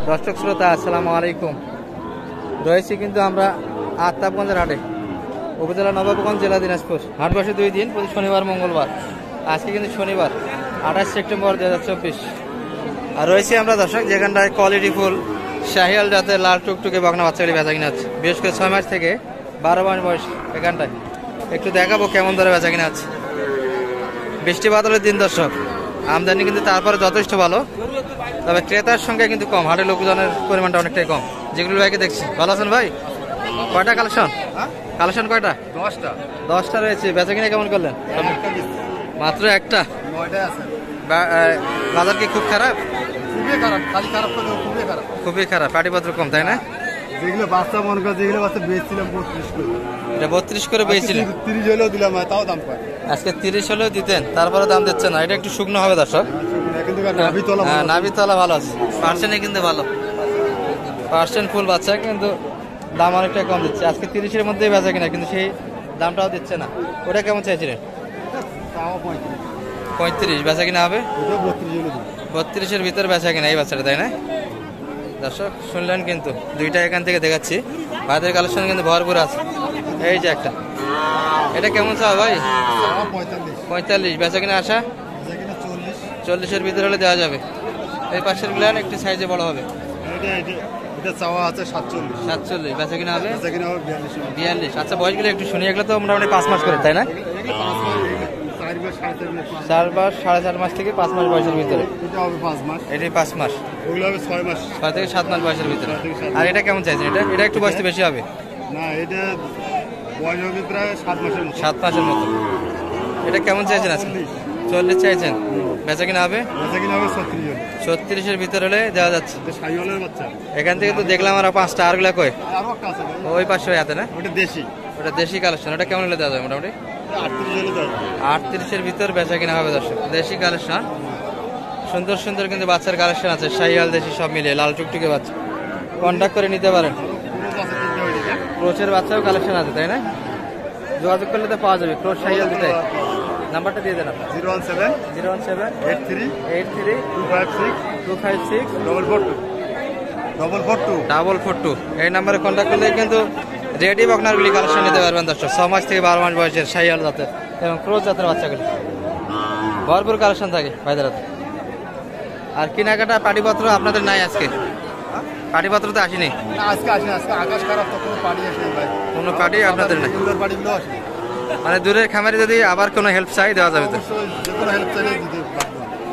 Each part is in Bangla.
দর্শক শ্রোতা আসসালামু আলাইকুম। রয়েছি কিন্তু আমরা আত্মাবগঞ্জের হাটে, উপজেলা নবাবগঞ্জ, জেলা দিনাজপুর। হাট বসে 2 দিন, প্রতি শনিবার মঙ্গলবার। আজকে কিন্তু শনিবার 28 সেপ্টেম্বর 2024। আর রয়েছি আমরা দর্শক যেখানটায় কোয়ালিটি ফুল শাহিয়াল জাতের লাল টুকটুকে বকনা বাচ্চাগুলি বেচা কিনা হচ্ছে। বিশেষ করে 6 মাস থেকে 12 মাস বয়স এখানটায় একটু দেখাবো কেমন ধরে বেচা কিনা হচ্ছে। বৃষ্টি বাদলের দিন দর্শক, আমদানি কিন্তু তারপরে যথেষ্ট ভালো, তবে ক্রেতার সংখ্যা কিন্তু কম। হাটে লোকজনের পরিমাণটা অনেকটাই কম। যেগুলো ভাইকে দেখছি। ভালো আছেন ভাই? কয়টা কালেকশন? কালেকশন কয়টা? 10টা রয়েছে। বেচা কিনা কেমন করলেন? মাত্র একটা। বাজার কি খুব খারাপ? খুবই খারাপ, পাটিপত্র কম, তাই না? যেগুলো বাচ্চা মনে করে, যেগুলো বাচ্চা বেচছিলাম 32 করে, এটা 32 করে বেচছিলেন। 30 হলেও দিলাম, তাও দাম পায়। আজকে 30 হলেও দিতেন, তারপরে দাম দিচ্ছেন না। এটা একটু শুকনো হবে দর্শক। নাভিতলা ভালো আছে, পার্সেন্টে কিন্তু ভালো, পার্সেন্ট ফুল বাচ্চা, কিন্তু দাম অনেকটা কম দিচ্ছে। আজকে 30-এর মধ্যেই বেচা কিনা, কিন্তু সেই দামটাও দিচ্ছে না। ওটা কেমন চাইছিলেন? 35 বেচা কিনা হবে। 32-এর ভিতরে বেচা কিনা এই বাচ্চাটা, তাই না? দর্শক শুনলেন কিন্তু, দুইটা এখান থেকে দেখাচ্ছি। ভাইদের কালেকশন কিন্তু ভরপুর আছে। এই যে একটা, এটা কেমন চাও ভাই? 45 বেচা কিনা আশা 40-এর ভিতরে হলে দেওয়া যাবে। এই পাশের গুলান একটু সাইজে বড় হবে। সাতচল্লিশ বেচা কিনা হবে 42। আচ্ছা বয়সগুলো একটু শুনি। এগুলো তো মোটামুটি 5 মাস করে, তাই না? 4 মাস, 4.5 মাস থেকে 5 মাস বয়সের ভিতরে। এটাই 5 মাস, 6 থেকে 7 মাস বয়সের ভিতরে। আর এটা কেমন চাইছেন? এটা একটু বয়স বেশি হবে না, এটা বয়স হবে প্রায় 7 মাসের মতো। এটা কেমন চাইছেন আজকে? 40 চাইছেন। বেচা কিনা হবে 36-এর ভিতরে হলে দেওয়া যাচ্ছে। এখান থেকে তো দেখলাম আর 5টা। আরগুলা কই? ওই পাশে হাতে না? ওটা দেশি কালেকশন। ওটা কেমন হলে দেওয়া যায়? মোটামুটি 38-এর ভিতর বেচা কিনা হবে দর্শক। দেশি কালেকশন, সুন্দর সুন্দর কিন্তু বাচ্চার কালেকশন আছে, শাহিয়াল দেশি সব মিলিয়ে লাল টুকটুকে বাচ্চা। কন্ট্যাক্ট করে নিতে পারেন। ক্রোচের বাচ্চাও কালেকশন আছে, তাই না? যোগাযোগ করলে তো পাওয়া যাবে। ক্রোচ শাহিয়াল দিতে নাম্বারটা দিয়ে দেন আপনার। 01783256256 এই নাম্বারে কন্ট্যাক্ট করলে কিন্তু রেডি বকনারগুলি কালেকশন নিতে পারবেন দর্শক। 6 মাস থেকে 12 মাস বয়সের শাহিয়াল জাতের এবং ক্রোচ জাতের বাচ্চাগুলি ভরপুর কালেকশন থাকে ভাইদের হাতে। আর কেনাকাটা পাটিপত্র আপনাদের নাই আজকে? পাটিপত্র তো আসেনি কোনো পাটি আপনাদের নাই? মানে দূরের খামারে যদি আবার কোনো হেল্প চাই দেওয়া যাবে তো?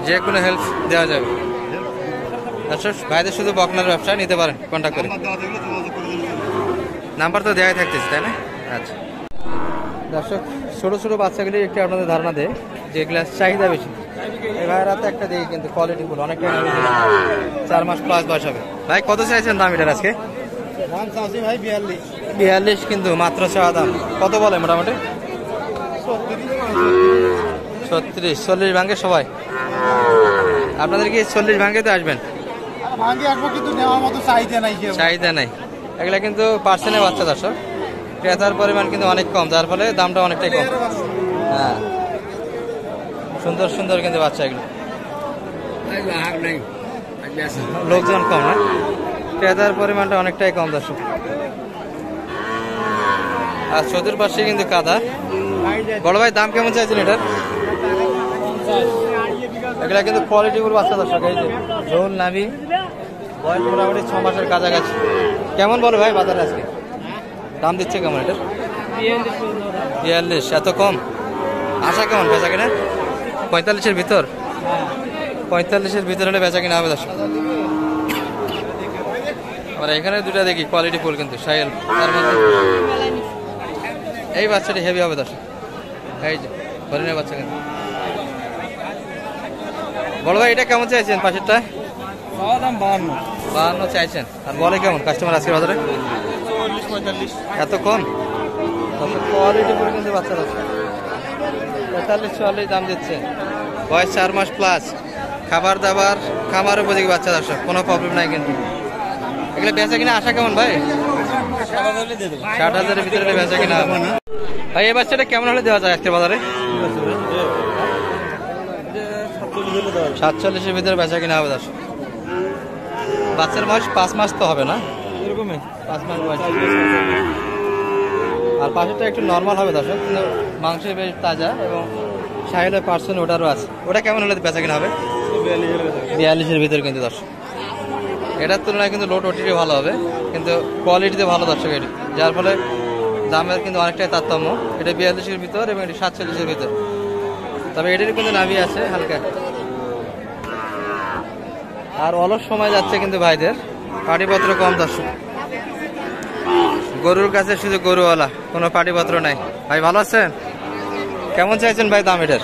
যে কোনো হেল্প দেওয়া যাবে দর্শক। ভাইদের শুধু বকনার ব্যবসা নিতে পারেন কন্ট্যাক্ট করে। নাম্বার তো দেওয়াই থাকতেছে, তাই না? আচ্ছা দর্শক, ছোটো ছোটো বাচ্চাগুলি একটু আপনাদের ধারণা দেয় যেগুলো চাহিদা বেশি। এই ভাইয়ের হাতে একটা দেখি কিন্তু কোয়ালিটি ফুল, অনেকটা 4 মাস প্লাস বয়স হবে। ভাই কত চাইছেন দাম এটার আজকে? 42 কিন্তু মাত্র চাওয়া দাম। কত বলে মোটামুটি? 36 40 ভাঙে সবাই। আপনাদের কি 40 ভাঙে তো আসবেন? চাহিদা নাই। এগুলা কিন্তু পার্সেন্টের বাচ্চা দর্শক, ক্রেতার পরিমাণ কিন্তু অনেক কম, যার ফলে দামটা অনেকটাই কম। হ্যাঁ, সুন্দর সুন্দর কিন্তু বাচ্চা এগুলো, লোকজন কম না, ক্রেতার পরিমাণটা অনেকটাই কম দর্শক। আর চতুর্পাশে কিন্তু কাদা। বড় ভাই দাম কেমন চাইছেন এটার? এগুলা কিন্তু কোয়ালিটিফুল বাচ্চা দর্শক। এই যে ঝোল নাভি, বয়স মোটামুটি 6 মাসের কাছাকাছি। কেমন বলো ভাই বাজারে আজকে দাম দিচ্ছে কেমন এটার? 42। এত কম? আশা কেমন বেচা কিনা? 45-এর ভিতর? 45-এর ভিতর হলে বেচা কিনা হবে দর্শক। আর এখানে দুটা দেখি কোয়ালিটি ফুল কিন্তু শাহিয়াল, তার মধ্যে এই বাচ্চাটি হেভি হবে দর্শক। এই যে হরিণের বাচ্চা কিন্তু। বড় ভাই এটা কেমন চাইছেন পাশেরটা? 52 চাইছেন। আর বলে কেমন কাস্টমার আজকে বাজারে? 40-45। এত কম? কোয়ালিটি ফুল কিন্তু বাচ্চা দর্শক। 45-44 দাম দিচ্ছে। বয়স 4 মাস প্লাস, খাবার দাবার খামার উপযোগী বাচ্চা দর্শক, কোনো প্রবলেম নাই কিন্তু। এগুলো বেচা কিনা আশা কেমন ভাই? 60,000-এর ভিতরে বেচা কিনা হবে না ভাই? এই বাচ্চাটা কেমন হলে দেওয়া যায় আজকে বাজারে? 47-এর ভিতরে বেচা কিনা হবে দর্শক। বাচ্চার বয়স 5 মাস তো হবে না? এরকমই 5 মাস বয়স। আর পাশেরটা একটু নর্মাল হবে দর্শক, কিন্তু মাংস বেশ তাজা এবং সাহেলের পার্সেন্ট ওটারও আছে। ওটা কেমন হলে বেচা কিনা হবে? 42-এর ভিতরে কিন্তু দর্শক। এটার তুলনায় কিন্তু লোড ওটিটি ভালো হবে, কিন্তু কোয়ালিটিতে ভালো দর্শক এটি, যার ফলে দামের কিন্তু অনেকটাই তারতম্য। এটা 42-এর ভিতর এবং এটি 47-এর ভিতর। তবে এটির কিন্তু নাভি আছে হালকা। আর অলস সময় যাচ্ছে কিন্তু ভাইদের, পাটিপত্র কম দর্শক। গরুর কাছে শুধু গরুওয়ালা, কোনো পাটিপত্র নাই। ভাই ভালো আছেন? কেমন চাইছেন ভাই দাম এটার?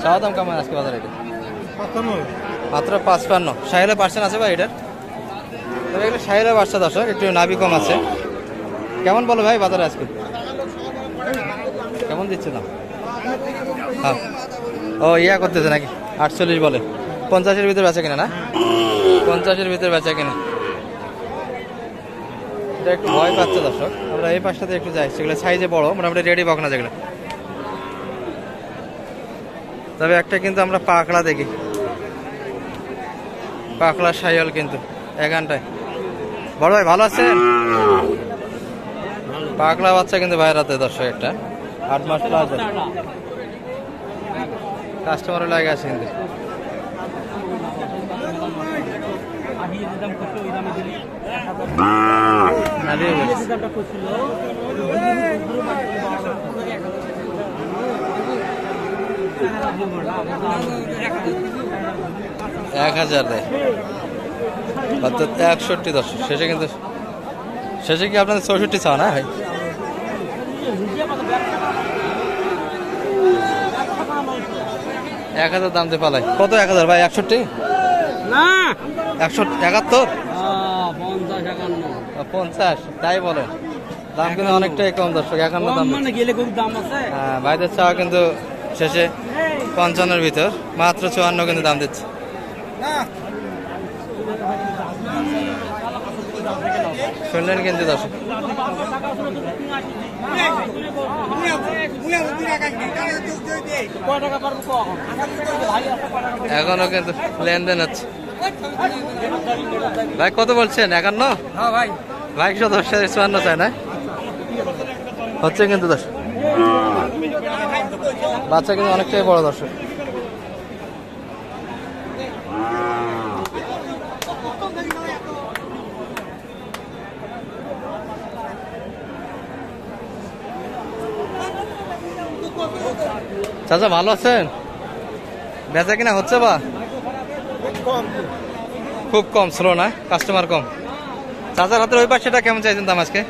চাওয়া দাম কেমন আজকে বাজারে? এটা মাত্র 55। সাহেলের পার্সেন্ট আছে ভাই এটার? তবে এগুলো সাহেলের বাচ্চা দর্শক, একটু নাভি কম আছে। কেমন বলো ভাই বাজারে আজকে? কেমন দিচ্ছে না? হ্যাঁ, ও ইয়া করতেছে নাকি? 48 বলে। 50-এর ভিতরে বেচা কিনা না? 50-এর ভিতরে বেচা কিনা। এটা একটু ভয় পাচ্ছে দর্শক। আমরা এই পাশটাতে একটু যাই, সেগুলো সাইজে বড়, মোটামুটি রেডি বকনা যেগুলো। তবে একটা কিন্তু আমরা পাকড়া দেখি, পাকড়া সাইয়াল কিন্তু এখানটায়। বড় ভাই ভালো আছেন? পাকড়া বাচ্চা কিন্তু ভাইয়ের হাতে দর্শক, একটা 8 মাস প্লাস। কাস্টমারও লাগে আছে কিন্তু। এক 1000 দেয়, অর্থাৎ 61 দর্শক। শেষে কিন্তু, শেষে কি আপনাদের 64 চাও না ভাই? এক 1000 দাম দিয়ে পালাই। কত 1000 ভাই? 61 না 171 50 50? তাই বলেন, দাম কিন্তু অনেকটাই কম দর্শক। 51 দাম মানে গেলে খুব দাম আছে। হ্যাঁ, ভাইদের চাওয়া কিন্তু শেষে 55-এর ভিতর, মাত্র 54 কিন্তু দাম দিচ্ছে। শুনলেন কিন্তু দর্শক। এখনো কিন্তু লেনদেন হচ্ছে। ভাই কত বলছেন? 51? হ্যাঁ ভাই, ভাই 54 চাই না? হচ্ছে কিন্তু দর্শক, বাচ্চা কিন্তু অনেকটাই বড় দর্শক। চাচা ভালো আছেন? বেচা কিনা হচ্ছে বা? খুব কম, স্লো না? কাস্টমার কম। চাচার হাতের ওই পাশেটা কেমন চাইছেন দাম আজকে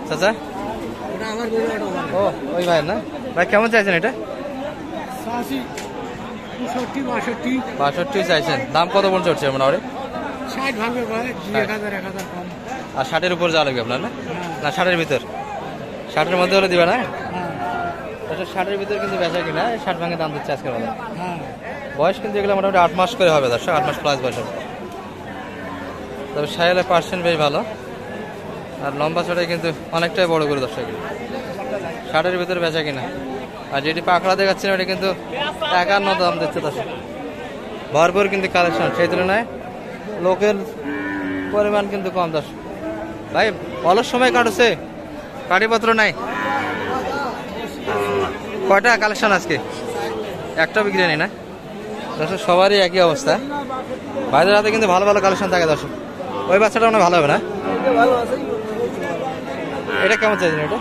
চাচা? ও ওই ভাই না? ভাই কেমন চাইছেন এটা? 62 চাইছেন। দাম কত পর্যন্ত চড়ছে মোটামুটি? 60 ভাঙবে ভাই, 1000 কম। আর 60-এর উপর যাওয়া লাগবে আপনার না? না 60-এর ভিতর? 60-এর মধ্যে হলে দিবা না? 60-এর ভিতর কিন্তু বেচা কিনা 60 ভাঙে দাম দিচ্ছে আজকের বেলা। বয়স কিন্তু এগুলো মোটামুটি 8 মাস করে হবে দর্শক, 8 মাস প্লাস বয়স হবে। তবে সাহেলের পার্সেন্ট বেশ ভালো, আর লম্বা চড়াই কিন্তু অনেকটাই বড় করে দর্শক। 60-এর ভিতরে বেচা কিনা। আর যেটি পাকড়া দেখাচ্ছেন ওটা কিন্তু 51 দাম দিচ্ছে দর্শক। ভরপুর কিন্তু কালেকশন, সেই তুলনায় লোকের পরিমাণ কিন্তু কম দর্শক। ভাই অলস সময় কাটছে, পাটিপত্র নাই। কয়টা কালেকশন আজকে? একটা বিক্রি নেই না দর্শক? সবারই একই অবস্থা। ভাইদের হাতে কিন্তু ভালো ভালো কালেকশন থাকে দর্শক। ওই বাচ্চাটা মনে ভালো হবে না? এটা কেমন চাইছেন? এটা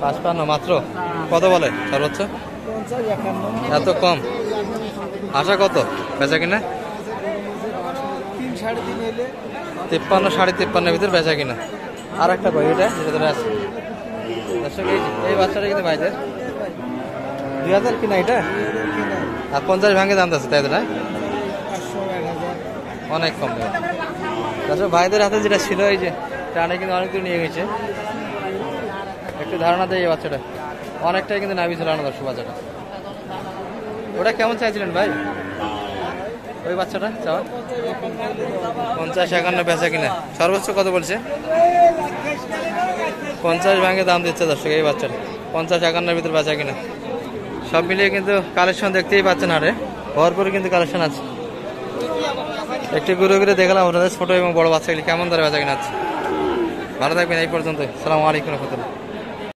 55 মাত্র? কত বলে সর্বোচ্চ? এত কম? আশা কত বেচা কিনা? 53 53.5-এর ভিতর বেচা কিনা। আর একটা ভাই এটা যেটা ধরে আছে দর্শক, এই বাচ্চাটা কিন্তু ভাইদের 2000 কিনা এটা, আর 50 ভাঙে দাম আছে তাই তো না? অনেক কম দর্শক। ভাইদের হাতে যেটা ছিল এই যে টানে কিন্তু অনেক দূর নিয়ে গেছে। একটু ধারণা দেয় এই বাচ্চাটা, অনেকটাই কিন্তু নাভি ঝোলানো দর্শক বাচ্চাটা। ওটা কেমন চাইছিলেন ভাই? ওই বাচ্চাটা চাওয়া 50-51 বেচা কিনা। সর্বোচ্চ কত বলছে? 50 ভাঙে দাম দিচ্ছে দর্শক এই বাচ্চাটা। 50-51-এর ভিতর বেচা কিনা। সব মিলিয়ে কিন্তু কালেকশন দেখতেই পাচ্ছেন হাটে ভরপুর কিন্তু কালেকশন আছে। একটু ঘুরে ঘুরে দেখলাম আপনাদের ছোট এবং বড় বাচ্চাগুলি কেমন ধরে বেচা কিনা আছে। ভালো থাকবেন এই পর্যন্ত। আসসালামু আলাইকুম রহমতুল্লাহ।